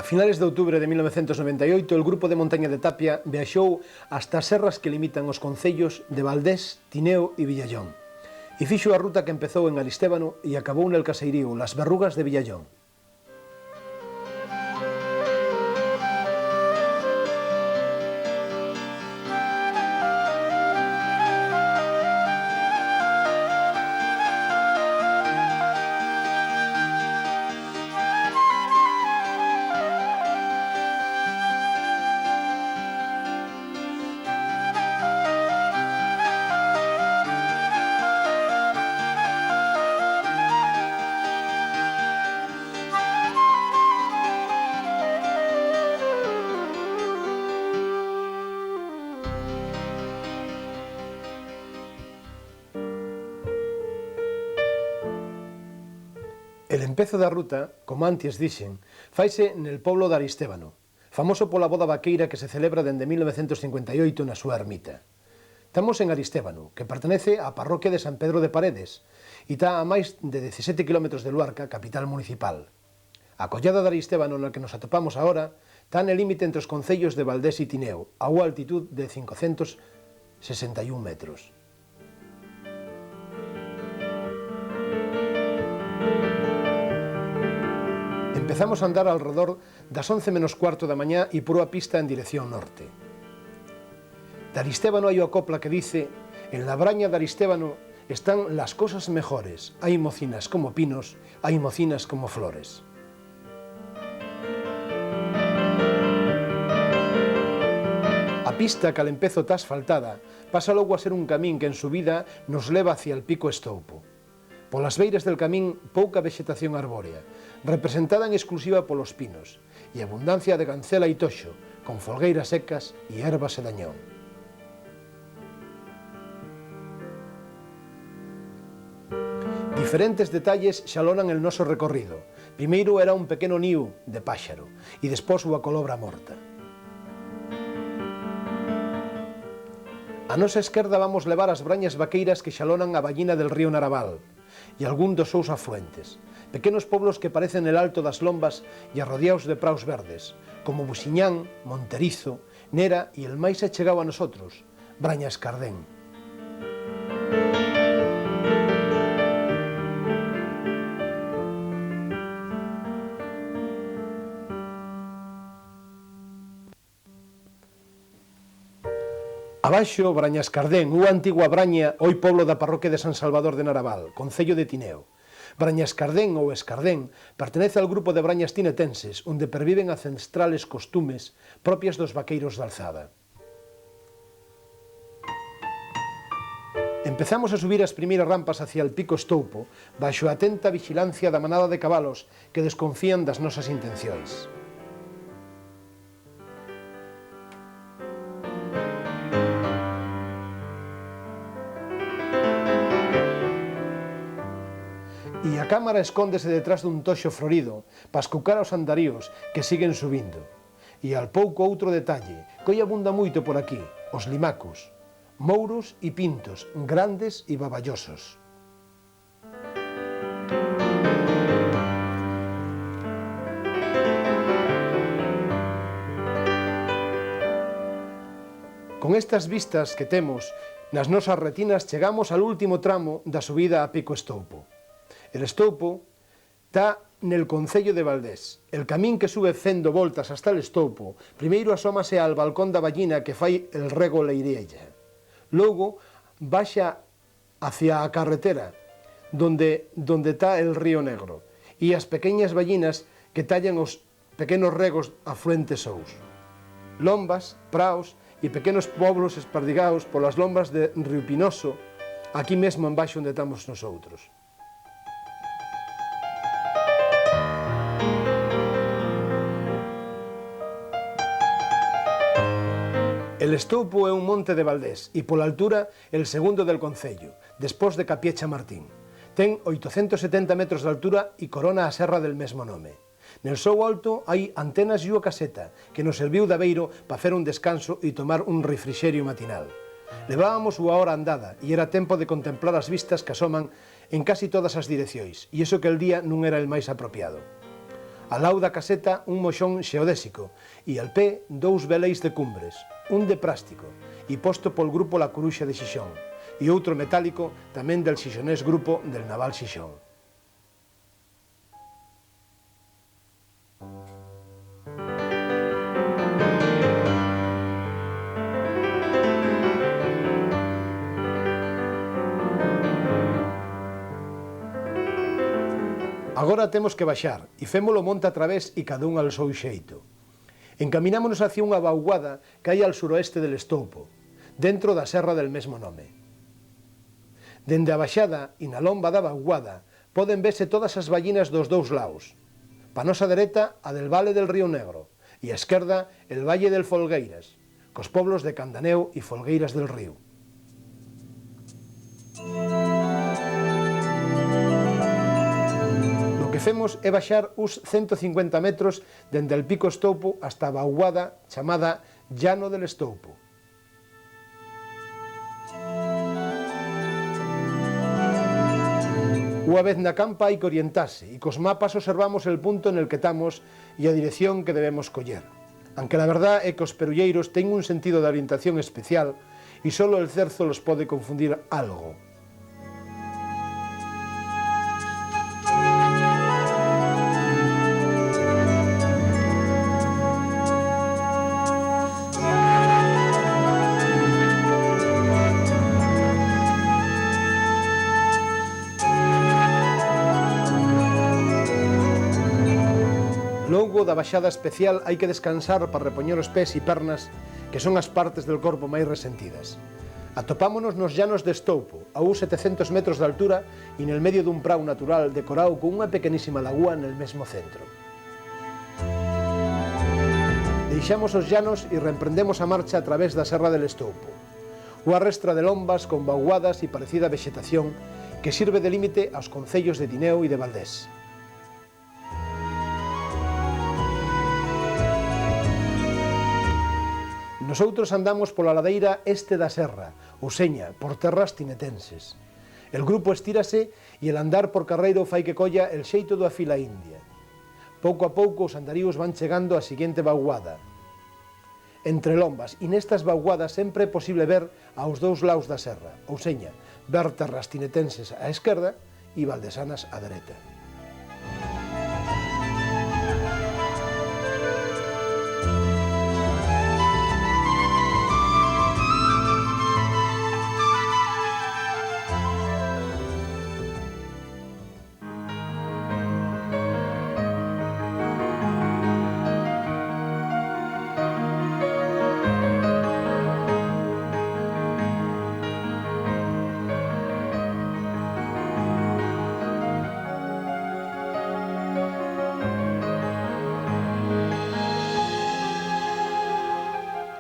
A finales de outubro de 1998, el grupo de montaña de Tapia viaxou hasta as serras que limitan os concellos de Valdés, Tineo e Villallón, e fixo a ruta que empezou en Aristévano e acabou nel caseirío Las Berrugas de Villallón. El empezo da ruta, como antes dixen, faise nel poblo de Aristévano, famoso pola boda vaqueira que se celebra dende 1958 na súa ermita. Estamos en Aristévano, que pertenece á parroquia de San Pedro de Paredes e está a máis de 17 km de Luarca, capital municipal. A collada de Aristévano na que nos atopamos agora está no límite entre os concellos de Valdés e Tineo, a unha altitud de 561 metros. Empezamos a andar alrededor das 11 menos cuarto da mañá e por unha pista en dirección norte. De Aristévano hai unha copla que dice: en la braña de Aristévano están las cosas mejores, hai mocinas como pinos, hai mocinas como flores. A pista que al empezo está asfaltada pasa logo a ser un camín que en subida nos leva hacia el Pico Estoupo. Polas beiras del camín, pouca vexetación arbórea, representada en exclusiva polos pinos, e abundancia de cancela e toxo, con folgueiras secas e ervas e dañón. Diferentes detalles xalonan el noso recorrido. Primeiro era un pequeno niu de páxaro, e despois unha colobra morta. A nosa esquerda vamos levar as brañas vaqueiras que xalonan a ballina del río Naraval, e algún dos seus afluentes, pequenos poblos que parecen el alto das lombas e arrodeados de praos verdes, como Buxiñán, Monterizo, Nera e el máis achegado a nosotros, Brañascardén. Abaixo, Brañascardén, unha antigua braña, hoi poblo da parroquia de San Salvador de Naraval, concello de Tineo. Brañascardén ou Escardén pertenece ao grupo de brañas tinetenses, onde perviven ancestrales costumes propias dos vaqueiros de alzada. Empezamos a subir as primeiras rampas hacia el Pico Estoupo, baixo a atenta vigilancia da manada de cabalos que desconfían das nosas intencións. E a cámara escóndese detrás dun toxo florido para escucar aos andaríos que siguen subindo. E al pouco outro detalle, que hoi abunda moito por aquí, os limacos, mouros e pintos, grandes e baballosos. Con estas vistas que temos nas nosas retinas chegamos ao último tramo da subida a Pico Estoupo. El Estoupo está nel concello de Valdés. El camín que sube fendo voltas hasta el Estoupo, primeiro asómase al balcón da ballina que fai el rego Leirella. Logo, baixa hacia a carretera, donde está el río Negro, e as pequeñas ballinas que tallan os pequenos regos afluentes sous. Lombas, praos e pequenos poblos espardigados polas lombas de Río Pinoso, aquí mesmo en baixo onde estamos nosotros. El Estoupo é un monte de Valdés e pola altura el segundo del concello, despois de Capiecha Martín. Ten 870 metros de altura e corona a serra del mesmo nome. Nel seu alto hai antenas e unha caseta que nos serviu de abeiro para fer un descanso e tomar un refrixerio matinal. Levábamos unha hora andada e era tempo de contemplar as vistas que asoman en casi todas as direccións, e iso que el día non era el máis apropiado. Al lado da caseta un moxón xeodésico e al pé dous veleis de cumbres, un de prástico e posto pol grupo La Coruxa de Xixón e outro metálico tamén del xixonés grupo del Naval Xixón. Agora temos que baixar, e fémolo monte a través e cada un al seu xeito. Encaminámonos hacia unha vaguada que hai al suroeste del Estoupo, dentro da serra del mesmo nome. Dende a baixada e na lomba da vaguada poden verse todas as vallinas dos dous laos. Pa nosa dereta, a del Vale del Río Negro, e a esquerda, el Valle del Folgueiras, cos poblos de Candaneu e Folgueiras del Río. O que femos é baixar uns 150 metros dende el Pico Estoupo hasta a vaguada chamada Llano del Estoupo. Unha vez na campa hai que orientarse e cos mapas observamos el punto en el que estamos e a dirección que debemos coller. Aunque la verdad é que os perulleiros ten un sentido de orientación especial e solo el cerzo los pode confundir algo. Logo da baixada especial hai que descansar para repoñer os pés e pernas, que son as partes del corpo máis resentidas. Atopámonos nos llanos de Estoupo, a uns 700 metros de altura e nel medio dun prau natural decorado con unha pequenísima lagúa nel mesmo centro. Deixamos os llanos e reemprendemos a marcha a través da Serra del Estoupo, unha restra de lombas con vaguadas e parecida vexetación que sirve de límite aos concellos de Tineo e de Valdés. Nosoutros andamos pola ladeira este da serra, ou seña, por terras tinetenses. El grupo estírase e el andar por carreiro fai que colla el xeito da fila india. Pouco a pouco os andaríos van chegando á seguinte vaguada. Entre lombas e nestas vaguadas sempre é posible ver aos dous lados da serra, ou seña, ver terras tinetenses á esquerda e valdesanas á dereita.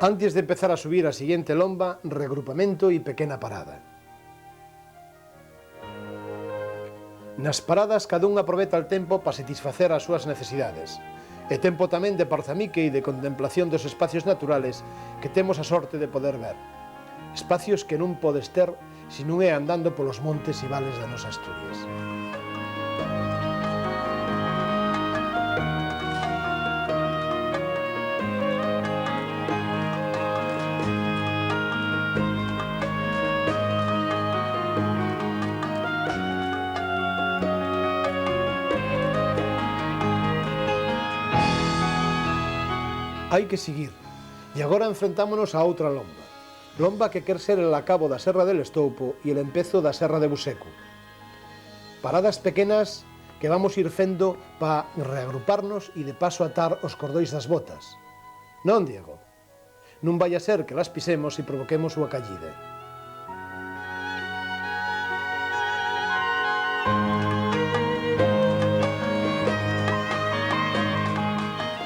Antes de empezar a subir a seguinte lomba, regrupamento e pequena parada. Nas paradas, cada un aproveita o tempo para satisfacer as súas necesidades, e tempo tamén de parzamique e de contemplación dos espacios naturales que temos a sorte de poder ver. Espacios que non podes ter se non é andando polos montes e vales da nosa Asturias. Hai que seguir, e agora enfrentámonos a outra lomba. Lomba que quer ser el acabo da Serra del Estoupo e el empezo da Serra de Buseco. Paradas pequenas que vamos ir fendo para reagruparnos e de paso atar os cordóis das botas. Non, Diego? Non vai a ser que las pisemos e provoquemos unha callida.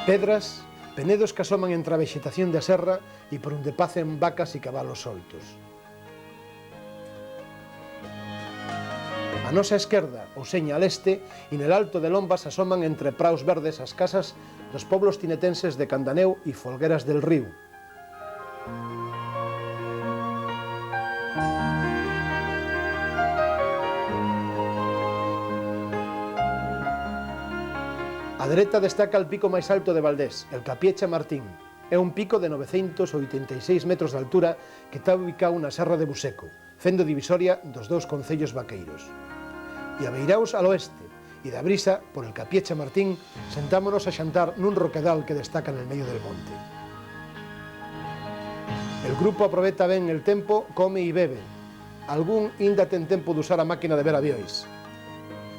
Pedras, penedos que asoman entre a vexetación da serra e por onde pacen vacas e cabalos soltos. A nosa esquerda, ou seña al este, e nel alto de lombas asoman entre praus verdes as casas dos poblos tinetenses de Candaneu e Folgueras del Río. Á dereita destaca o pico máis alto de Valdés, el Capiecha Martín. É un pico de 986 metros de altura que está ubicado na serra de Buseco, fendo divisoria dos dous concellos vaqueiros. E a beiraos al oeste, e da brisa, por el Capiecha Martín, sentámonos a xantar nun roquedal que destaca en el medio del monte. El grupo aproveita ben el tempo, come e bebe. Algún inda ten tempo de usar a máquina de ver aviois.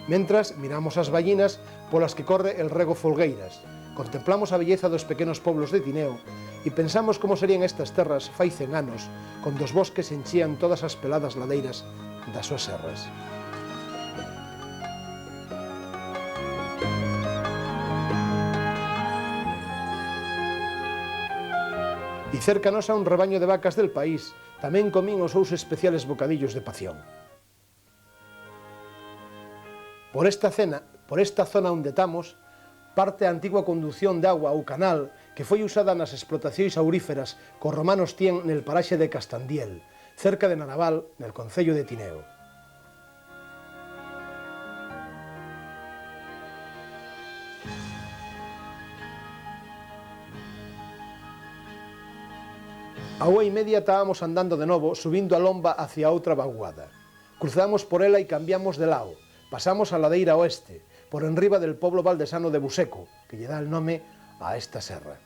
Mentras, miramos as ballinas polas que corre el rego Folgueiras, contemplamos a belleza dos pequenos poblos de Tineo e pensamos como serían estas terras fai 100 anos, cando os bosques enchían todas as peladas ladeiras das súas serras. E cerca nos a un rebaño de vacas del país, tamén comín os seus especiales bocadillos de pación. Por esta zona onde estamos, parte a antigua condución de agua ou canal que foi usada nas explotacións auríferas que os romanos tien nel paraxe de Castandiel, cerca de Naraval, nel concello de Tineo. A 1:30 estábamos andando de novo, subindo a lomba hacia outra vaguada. Cruzamos por ela e cambiamos de lao. Pasamos a ladeira oeste, por enriba del poblo valdesano de Buseco, que lle dá el nome a esta serra.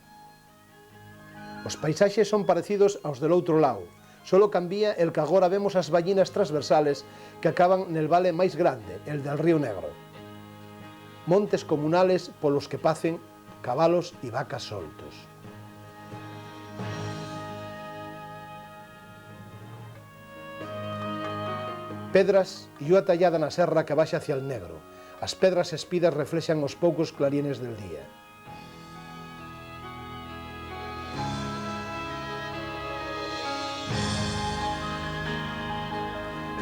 Os paisaxes son parecidos aos del outro lado, solo cambia el que agora vemos as ballinas transversales que acaban nel vale máis grande, el del Río Negro. Montes comunales polos que pacen cabalos e vacas soltos. Pedras e unha tallada na serra que baixa hacia el Negro. As pedras espidas reflexan os poucos clarienes del día.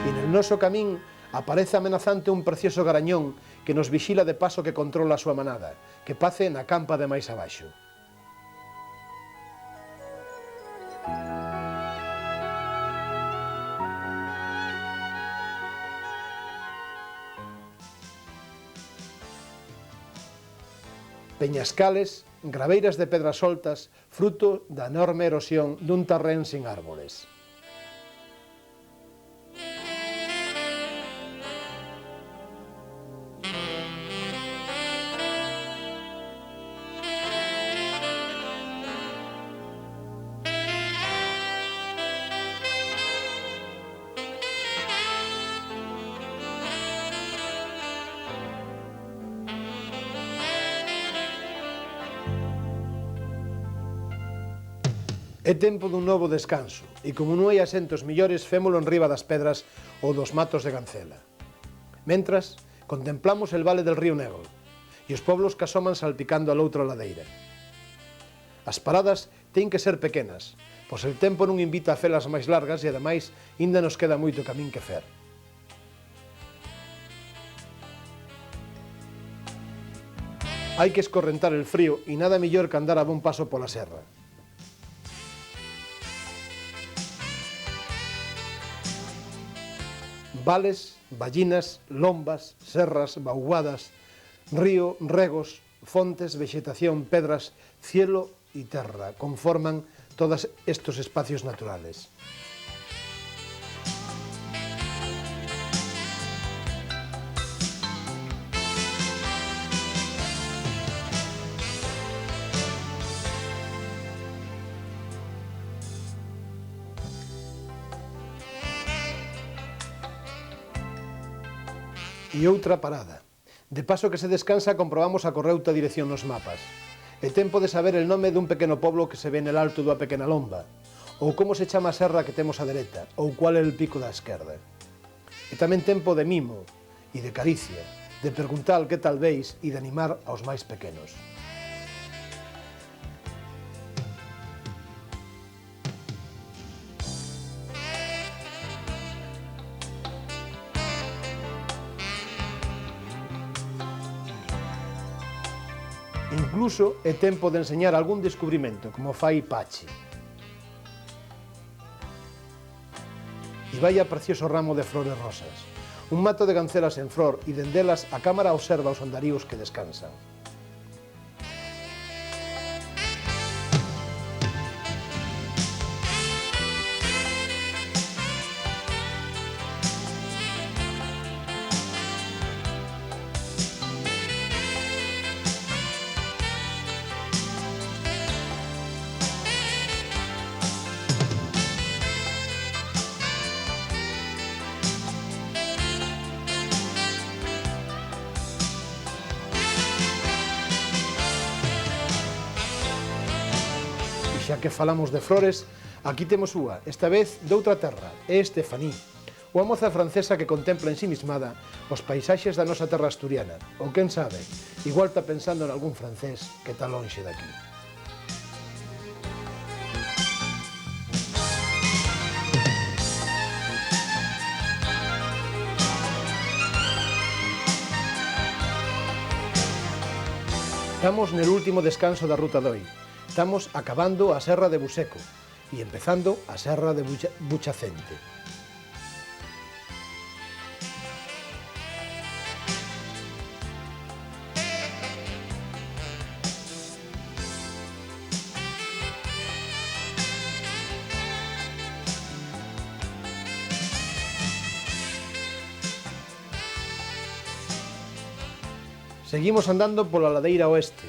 E nel noso camín aparece amenazante un precioso garañón que nos vixila de paso que controla a súa manada, que pace na campa de máis abaixo. Peñascales, graveiras de pedras soltas, fruto da enorme erosión dun terrén sin árboles. É tempo dun novo descanso, e como non hai asentos millores, fémolo en riba das pedras ou dos matos de Gancela. Mentras, contemplamos el vale del Río Negro, e os poblos que asoman salpicando a loutra ladeira. As paradas teñen que ser pequenas, pois el tempo non invita a felas máis largas e, ademais, ainda nos queda moito camín que fer. Hai que escorrentar el frío e nada mellor que andar a bon paso pola serra. Vales, ballinas, lombas, serras, bauguadas, río, regos, fontes, vegetación, pedras, cielo e terra conforman todos estos espacios naturales. E outra parada. De paso que se descansa, comprobamos a correcta dirección nos mapas. É tempo de saber el nome dun pequeno poblo que se ve nel alto dunha pequena lomba, ou como se chama a serra que temos á dereita, ou cual é el pico da esquerda. E tamén tempo de mimo e de caricia, de preguntar que tal veis e de animar aos máis pequenos. Incluso é tempo de enseñar algún descubrimento, como fai Pachi. E vai a precioso ramo de flores rosas. Un mato de gancelas en flor e dendelas a cámara observa os andaríos que descansan. xa que falamos de flores, aquí temos unha, esta vez doutra terra, é Estefaní, unha moza francesa que contempla ensimismada os paisaxes da nosa terra asturiana, ou quen sabe, igual está pensando en algún francés que está lonxe daqui. Estamos nel último descanso da Ruta Doi. Estamos acabando a Serra de Buseco e empezando a Serra de Buchacente. Seguimos andando pola ladeira oeste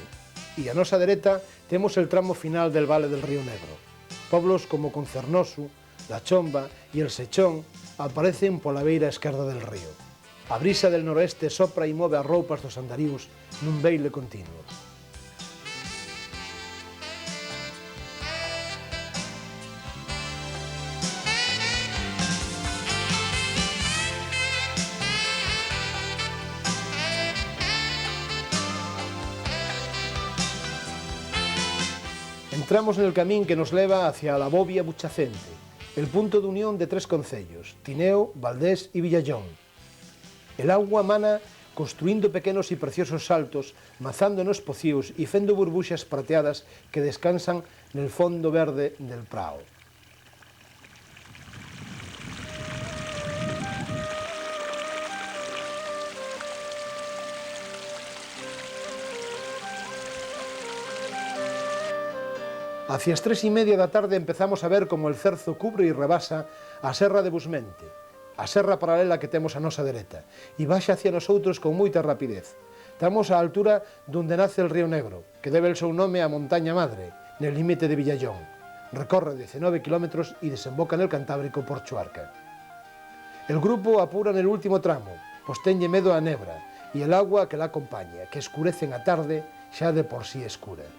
e a nosa dereita temos el tramo final del vale del Río Negro. Poblos como Concernoso, La Chomba e el Sechón aparecen pola beira esquerda del río. A brisa del noroeste sopra e move as roupas dos andaríos nun beile continuo. Entramos en el camín que nos leva hacia la Bobia Buchacente, el punto de unión de tres concellos, Tineo, Valdés y Villallón. El agua mana construindo pequenos e preciosos saltos, mazando nos pocíos e fendo burbuxas prateadas que descansan nel fondo verde del prao. Hacia as 3:30 da tarde empezamos a ver como el cerzo cubre e rebasa a serra de Busmente, a serra paralela que temos a nosa dereita, e baixa hacia nosotros con moita rapidez. Estamos á altura donde nace el Río Negro, que debe el seu nome á montaña madre, nel límite de Villallón. Recorre 19 kilómetros e desemboca nel Cantábrico por Chuarca. El grupo apura nel último tramo, pois tenlle medo a nebra e el agua que la acompaña, que escurece a tarde xa de por sí escura.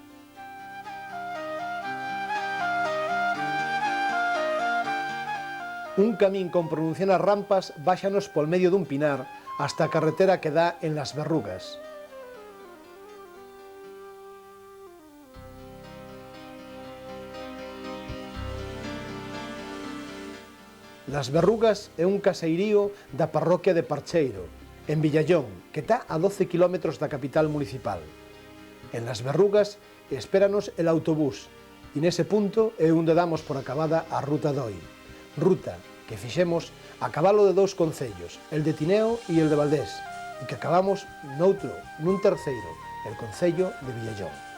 Un camín con pronunciadas rampas báixanos pol medio dun pinar hasta a carretera que dá en Las Berrugas. Las Berrugas é un caseirío da parroquia de Parcheiro, en Villallón, que está a 12 kilómetros da capital municipal. En Las Berrugas espéranos el autobús e nese punto é onde damos por acabada a Ruta Doi. Ruta que fixemos a cabalo de dous concellos, el de Tineo e el de Valdés, e que acabamos nun terceiro, el concello de Villallón.